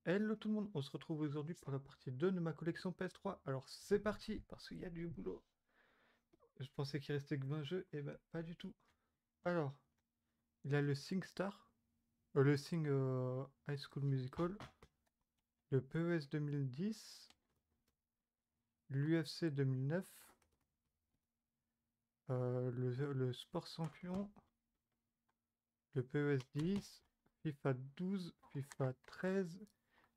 Hello tout le monde, on se retrouve aujourd'hui pour la partie 2 de ma collection PS3. Alors c'est parti, parce qu'il y a du boulot. Je pensais qu'il restait que 20 jeux, et ben pas du tout. Alors, il y a le SingStar, le Sing High School Musical, le PES 2010, l'UFC 2009, le Sport Champion, le PES 10, FIFA 12, FIFA 13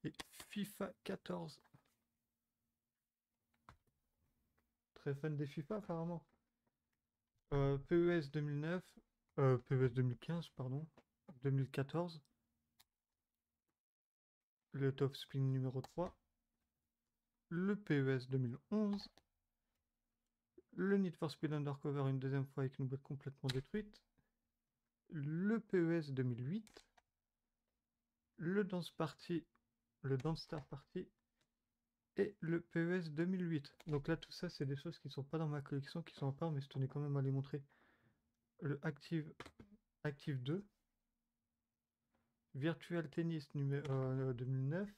et FIFA 14. Très fan des FIFA apparemment. PES 2009, PES 2015, pardon, 2014, le Top Spin numéro 3, le PES 2011, le Need for Speed Undercover une deuxième fois avec une boîte complètement détruite, le PES 2008, le Dance Party, le Dance Star Party et le PES 2008. Donc là, tout ça, c'est des choses qui sont pas dans ma collection, qui sont à part, mais je tenais quand même à les montrer. Le Active 2, Virtual Tennis 2009,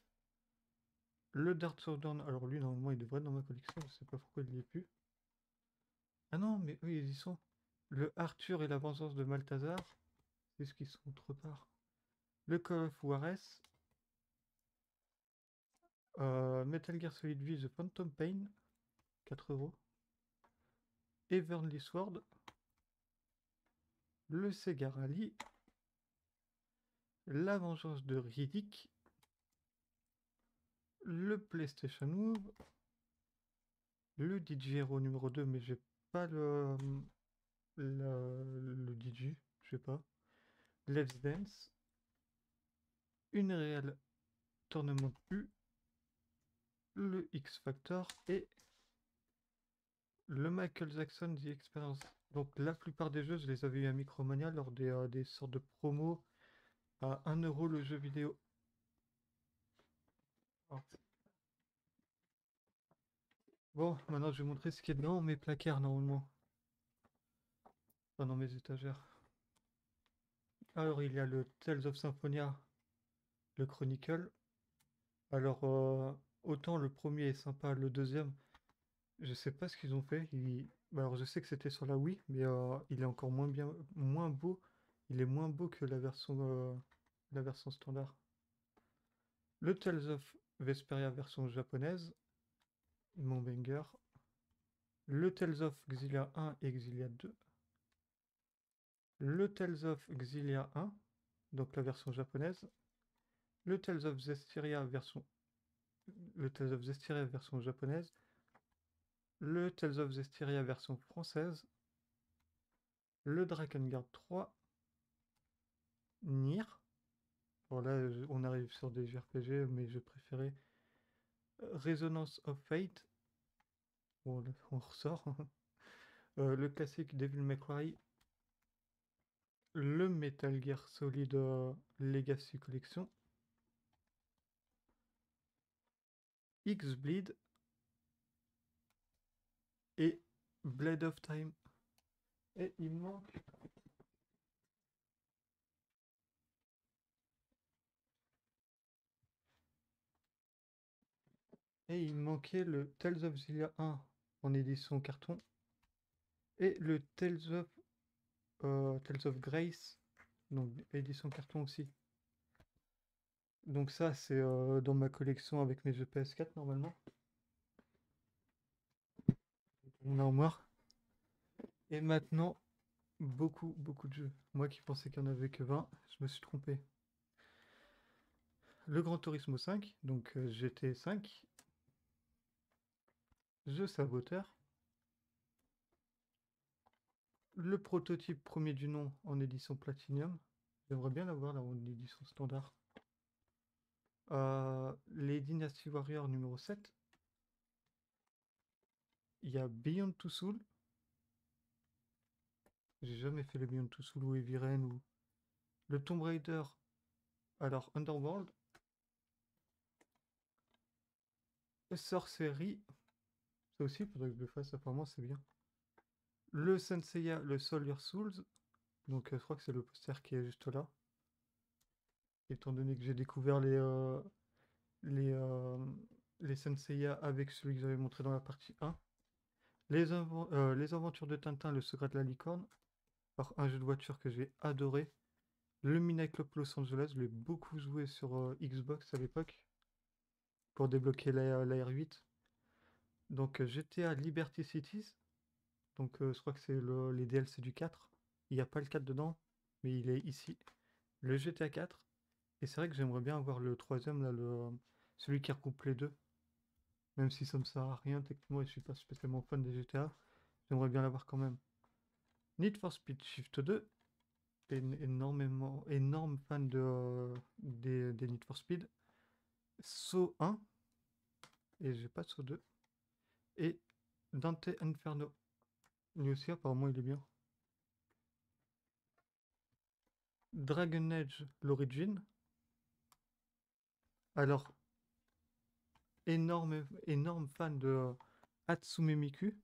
le Dart Southern, alors lui, normalement, il devrait être dans ma collection, je sais pas pourquoi il n'y est plus. Ah non, mais eux, ils y sont. Le Arthur et la vengeance de Malthazar, c'est ce qu'ils sont autre part. Le Call of Juarez, Metal Gear Solid V, The Phantom Pain, 4 €. Heavenly Sword, le Sega Rally, la vengeance de Riddick, le PlayStation Move, le DJ Hero numéro 2, mais j'ai pas le DJ, je sais pas. Let's Dance, une réelle Tournament U, le X Factor et le Michael Jackson The Experience. Donc la plupart des jeux, je les avais eu à Micromania lors des sortes de promos à 1 € le jeu vidéo. Alors, bon, maintenant je vais montrer ce qui est dans mes placards normalement. Enfin, dans mes étagères. Alors il y a le Tales of Symphonia, le Chronicle. Alors autant le premier est sympa, le deuxième, je sais pas ce qu'ils ont fait. Alors je sais que c'était sur la Wii, mais il est encore moins beau. Il est moins beau que la version standard. Le Tales of Vesperia version japonaise, mon banger. Le Tales of Xillia 1 et Xillia 2. Le Tales of Xillia 1, donc la version japonaise. Le Tales of Zestiria version japonaise. Le Tales of Zestiria version française. Le Drakengard 3. Nier. Bon là, on arrive sur des JRPG, mais je préférais Resonance of Fate. Bon, là, on ressort. Le classique Devil May Cry. Le Metal Gear Solid Legacy Collection. X-Bleed. Et Blade of Time. Et il manque. Et il manquait le Tales of Xillia 1 en édition carton. Et le Tales of Grace, donc édition carton aussi. Donc ça, c'est dans ma collection avec mes jeux PS4 normalement. On a en moins. Et maintenant, beaucoup, beaucoup de jeux. Moi qui pensais qu'il n'y en avait que 20, je me suis trompé. Le Gran Turismo 5, donc GT5. The Saboteur. Le prototype premier du nom en édition Platinum. J'aimerais bien l'avoir là en édition standard. Les Dynasty Warriors numéro 7. Il y a Beyond Two Soul. J'ai jamais fait le Beyond Two Soul ou Heavy Rain ou le Tomb Raider. Alors Underworld. Sorcery. Ça aussi, il faudrait que je le fasse. Apparemment, c'est bien. Le Senseiya, le Soul Your Souls. Donc, je crois que c'est le poster qui est juste là. Étant donné que j'ai découvert les Senseiya avec celui que j'avais montré dans la partie 1. Les aventures de Tintin, le secret de la licorne. Alors, un jeu de voiture que j'ai adoré. Le Midnight Club Los Angeles, je l'ai beaucoup joué sur Xbox à l'époque pour débloquer la R8. Donc GTA Liberty Cities. Donc je crois que c'est les DLC du 4. Il n'y a pas le 4 dedans, mais il est ici. Le GTA 4. Et c'est vrai que j'aimerais bien avoir le troisième, là, celui qui recoupe les deux. Même si ça me sert à rien, techniquement, et je suis pas spécialement fan des GTA. J'aimerais bien l'avoir quand même. Need for Speed Shift 2. Énorme fan des Need for Speed. Saw 1. Et j'ai pas Saw 2. Et Dante Inferno. Lui aussi, apparemment, il est bien. Dragon Age, l'origine. Alors, énorme fan de Hatsume Miku.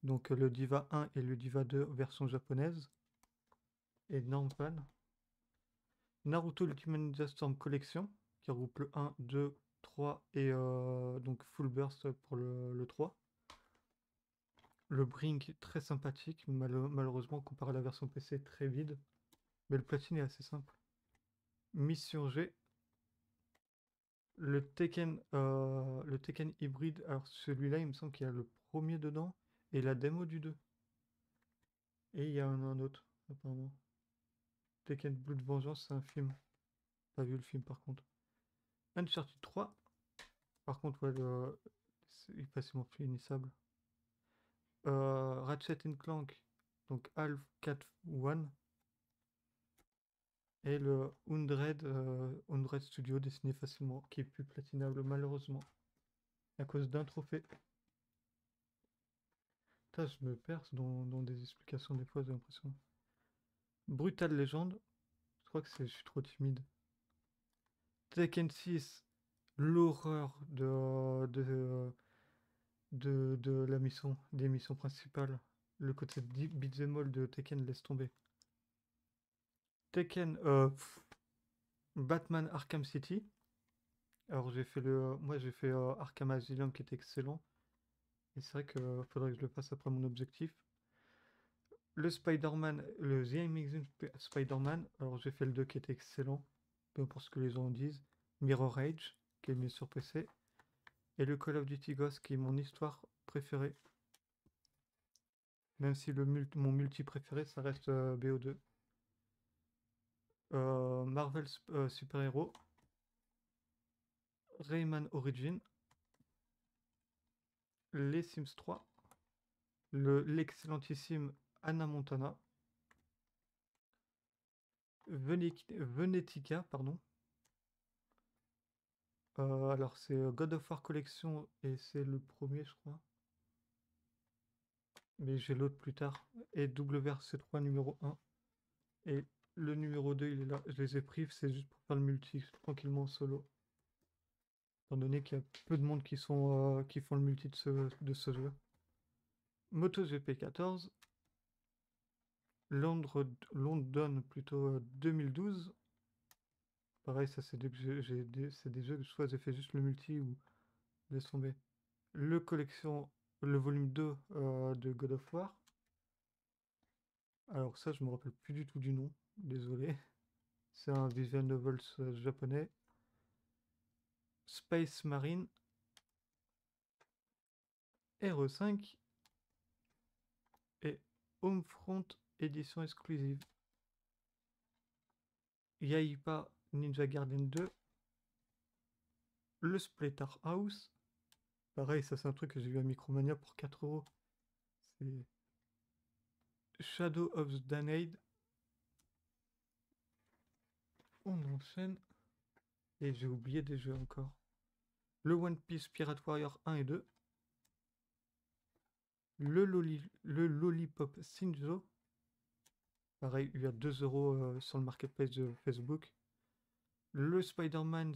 Donc le Diva 1 et le Diva 2 version japonaise. Énorme fan. Naruto Ultimate Ninja Storm Collection, qui regroupe le 1, 2, 3 et donc Full Burst pour le 3. Le Brink très sympathique, malheureusement comparé à la version PC très vide. Mais le platine est assez simple. Mission G. Le Tekken hybride, alors celui-là il me semble qu'il y a le premier dedans et la démo du 2. Et il y a un autre, apparemment. Tekken Blood Vengeance, c'est un film. Pas vu le film par contre. Uncharted 3. Par contre, ouais, c'est facilement finissable. Ratchet Clank, donc Half Cat One. Et le Undead Studio dessiné facilement, qui est plus platinable malheureusement. À cause d'un trophée. Putain, je me perce dans des explications des fois, j'ai l'impression. Brutal Legend. Je crois que je suis trop timide. Tekken 6. L'horreur de la mission, des missions principales. Le côté beat'em all de Tekken laisse tomber. Tekken, Batman Arkham City. Alors moi j'ai fait Arkham Asylum qui était excellent. Et c'est vrai qu'il faudrait que je le fasse après mon objectif. Le Spider-Man, le The Amazing Spider-Man. Alors j'ai fait le 2 qui était excellent. Peu importe ce que les gens disent. Mirror Age, qui est mieux sur PC. Et le Call of Duty Ghost qui est mon histoire préférée. Même si mon multi préféré ça reste BO2. Marvel Super Hero. Rayman Origin. Les Sims 3. L'excellentissime Hannah Montana. Venetica, pardon. Alors c'est God of War Collection et c'est le premier je crois. Mais j'ai l'autre plus tard. Et WRC3 numéro 1. Et le numéro 2 il est là. Je les ai pris, c'est juste pour faire le multi tranquillement en solo. Étant donné qu'il y a peu de monde qui font le multi de ce jeu. MotoGP 14. London plutôt 2012. Pareil, ça c'est des jeux que soit j'ai fait juste le multi ou laisse tomber. Le volume 2 de God of War. Alors ça je me rappelle plus du tout du nom, désolé. C'est un visual novel japonais. Space Marine. RE5. Et Homefront édition exclusive. Yaiba Ninja Gaiden 2. Le Splatterhouse. Pareil, ça c'est un truc que j'ai vu à Micromania pour 4€. C'est Shadow of the Danade. On enchaîne. Et j'ai oublié des jeux encore. Le One Piece Pirate Warrior 1 et 2. Le Lollipop Shinjo. Pareil, il y a 2€ sur le marketplace de Facebook. Le Spider-Man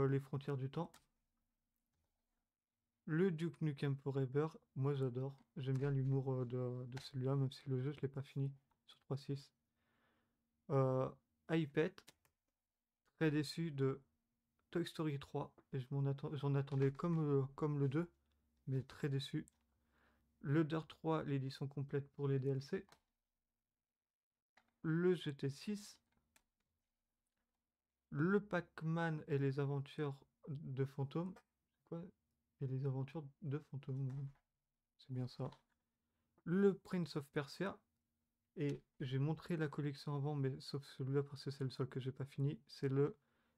Les Frontières du Temps. Le Duke Nukem Forever. Moi j'adore. J'aime bien l'humour de celui-là, même si le jeu je l'ai pas fini sur 3.6. iPad. Très déçu de Toy Story 3, et j'en attendais comme le 2, mais très déçu. Le Dirt 3, l'édition complète pour les DLC. Le GT6. Le Pac-Man et les aventures de Fantôme. Quoi? Et les aventures de Fantôme. C'est bien ça. Le Prince of Persia. Et j'ai montré la collection avant, mais sauf celui-là parce que c'est le seul que j'ai pas fini. C'est le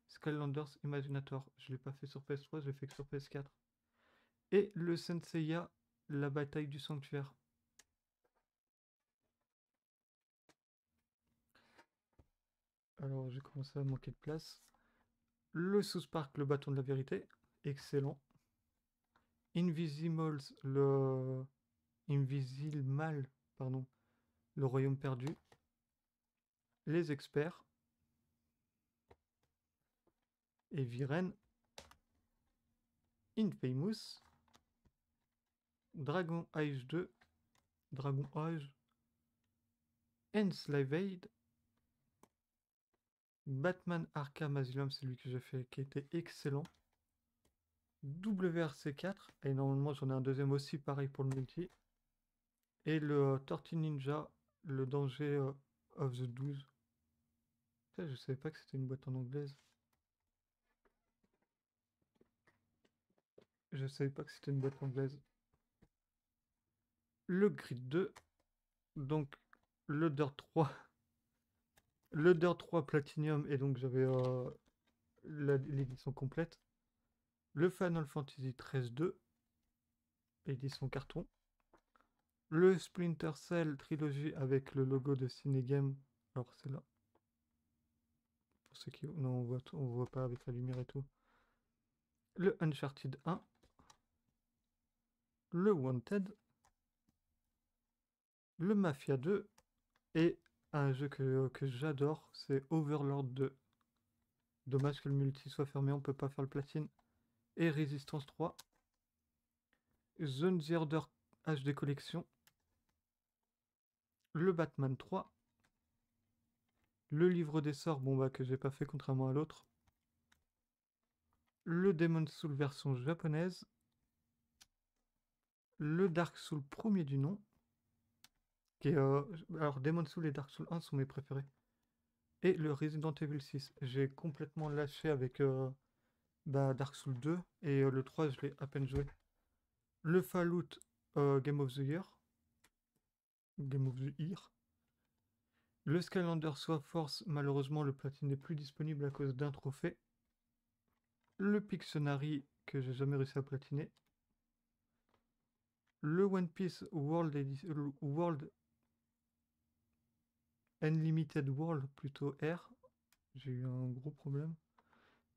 Skylanders Imaginator. Je l'ai pas fait sur PS3, je l'ai fait que sur PS4. Et le Senseiya, la bataille du sanctuaire. Alors j'ai commencé à manquer de place. Le South Park, le bâton de la vérité. Excellent. Invisimals, le Invisimal, pardon, le royaume perdu. Les experts. Et Viren. Infamous. Dragon Age 2. Dragon Age. Enslaved. Batman Arkham Asylum, c'est lui que j'ai fait, qui était excellent. WRC4, et normalement j'en ai un deuxième aussi, pareil pour le multi. Et le Tortue Ninja, le danger of the 12. Putain, je savais pas que c'était une boîte en anglaise. Je savais pas que c'était une boîte anglaise. Le Grid 2, donc le Dirt 3. Le Dirt 3 Platinum, et donc j'avais l'édition complète. Le Final Fantasy 13-2, édition carton. Le Splinter Cell trilogie avec le logo de Cinegame. Alors c'est là. Pour ceux qui... Non, on voit pas avec la lumière et tout. Le Uncharted 1. Le Wanted. Le Mafia 2. Et un jeu que j'adore, c'est Overlord 2. Dommage que le multi soit fermé, on peut pas faire le platine. Et Resistance 3. Zone The Order HD Collection. Le Batman 3. Le livre des sorts, bon bah que j'ai pas fait contrairement à l'autre. Le Demon's Soul version japonaise. Le Dark Soul premier du nom. Qui est, alors Demon's Soul et Dark Soul 1 sont mes préférés. Et le Resident Evil 6. J'ai complètement lâché avec Dark Souls 2. Et le 3, je l'ai à peine joué. Le Fallout Game of the Year. Game of the Year. Le Skylander Swap Force, malheureusement, le platine n'est plus disponible à cause d'un trophée. Le Pictionary, que j'ai jamais réussi à platiner. Le One Piece World Unlimited World, plutôt R. J'ai eu un gros problème.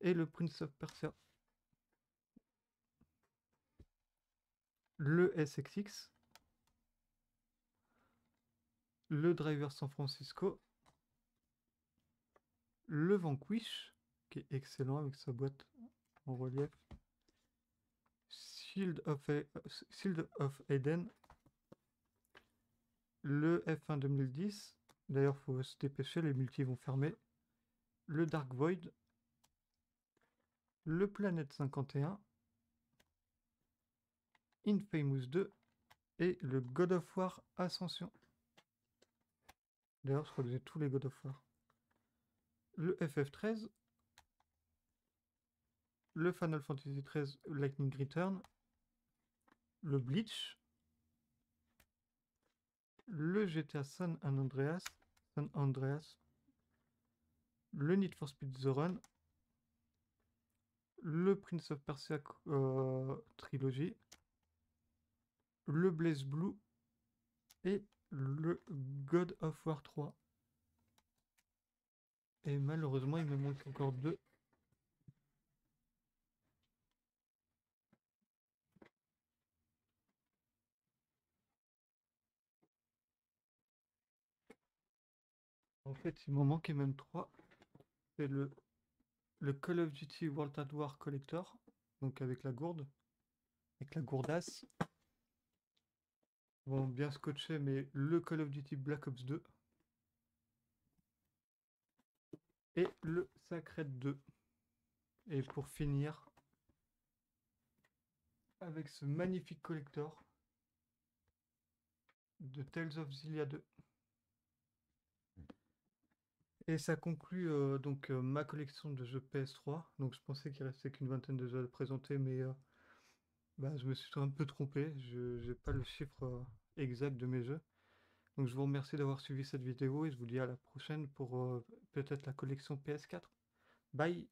Et le Prince of Persia. Le SXX. Le Driver San Francisco. Le Vanquish, qui est excellent avec sa boîte en relief. Shield of Eden. Le F1 2010. D'ailleurs, faut se dépêcher, les multis vont fermer. Le Dark Void. Le Planète 51. Infamous 2. Et le God of War Ascension. D'ailleurs, je crois que j'ai tous les God of War. Le FF13. Le Final Fantasy XIII Lightning Return. Le Bleach. Le GTA San Andreas. Le Need for Speed The Run. Le Prince of Persia trilogie. Le Blaze Blue. Et le God of War 3. Et malheureusement, il me manque encore 2. En fait, il m'en manquait même 3. C'est le Call of Duty World at War Collector. Donc avec la gourde. Avec la gourdasse. Bon, bien scotché, mais le Call of Duty Black Ops 2. Et le Sacred 2. Et pour finir, avec ce magnifique collector de Tales of Xillia 2. Et ça conclut donc ma collection de jeux PS3. Donc je pensais qu'il restait qu'une vingtaine de jeux à présenter, mais bah, je me suis un peu trompé. Je n'ai pas le chiffre exact de mes jeux. Donc je vous remercie d'avoir suivi cette vidéo et je vous dis à la prochaine pour peut-être la collection PS4. Bye!